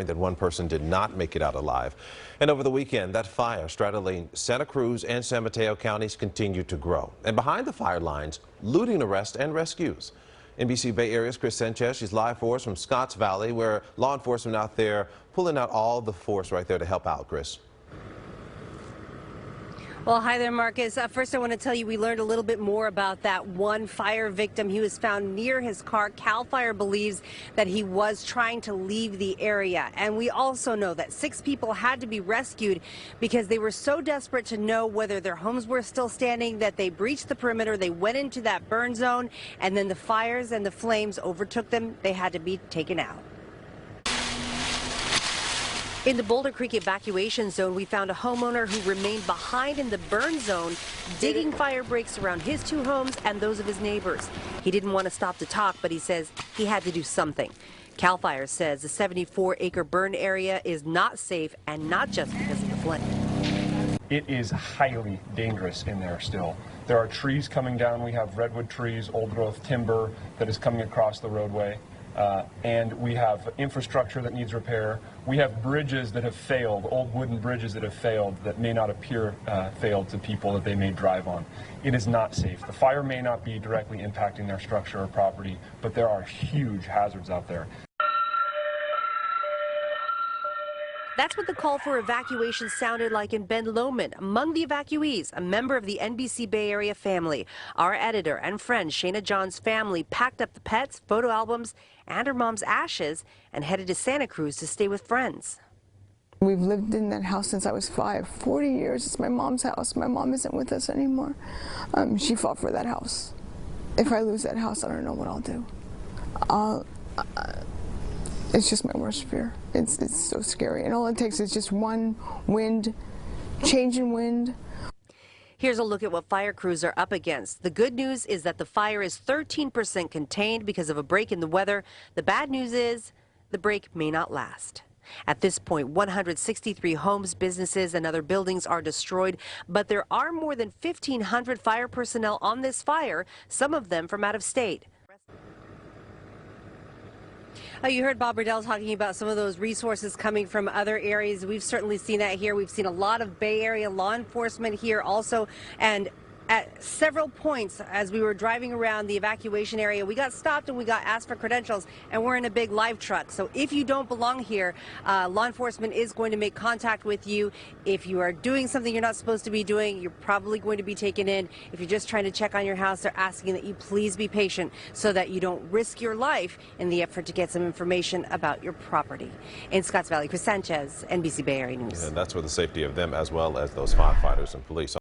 That one person did not make it out alive. And over the weekend, that fire straddling Santa Cruz and San Mateo counties continued to grow. And behind the fire lines, looting arrests and rescues. NBC Bay Area's Kris Sanchez, she's live for us from Scotts Valley, where law enforcement out there pulling out all the force right there to help out. Kris. Well, hi there, Marcus. First, I want to tell you we learned a little bit more about that one fire victim. He was found near his car. CAL FIRE believes that he was trying to leave the area. And we also know that 6 people had to be rescued because they were so desperate to know whether their homes were still standing that they breached the perimeter. They went into that burn zone, and then the fires and the flames overtook them. They had to be taken out. In the Boulder Creek evacuation zone, we found a homeowner who remained behind in the burn zone, digging fire breaks around his 2 homes and those of his neighbors. He didn't want to stop to talk, but he says he had to do something. CAL FIRE says the 74-acre burn area is not safe, and not just because of the flame. It is highly dangerous in there still. There are trees coming down. We have redwood trees, old-growth timber that is coming across the roadway. And we have infrastructure that needs repair. We have bridges that have failed, old wooden bridges that have failed that may not appear failed to people that they may drive on. It is not safe. The fire may not be directly impacting their structure or property, but there are huge hazards out there. That's what the call for evacuation sounded like in Ben Lomond. Among the evacuees, a member of the NBC Bay Area family. Our editor and friend Shayna John's family packed up the pets, photo albums, and her mom's ashes and headed to Santa Cruz to stay with friends. We've lived in that house since I was 5. 40 years. It's my mom's house. My mom isn't with us anymore. She fought for that house. If I lose that house, I don't know what I'll do. It's just my worst fear. It's so scary. And all it takes is just one wind, change in wind. Here's a look at what fire crews are up against. The good news is that the fire is 13% contained because of a break in the weather. The bad news is the break may not last. At this point, 163 homes, businesses, and other buildings are destroyed, but there are more than 1,500 fire personnel on this fire, some of them from out of state. You heard Bob Riddell talking about some of those resources coming from other areas. We've certainly seen that here. We've seen a lot of Bay Area law enforcement here also. And at several points as we were driving around the evacuation area, we got stopped and we got asked for credentials, and we're in a big live truck. So if you don't belong here, law enforcement is going to make contact with you. If you are doing something you're not supposed to be doing, you're probably going to be taken in. If you're just trying to check on your house, they're asking that you please be patient so that you don't risk your life in the effort to get some information about your property. In Scotts Valley, Kris Sanchez, NBC Bay Area News. And that's for the safety of them as well as those firefighters and police.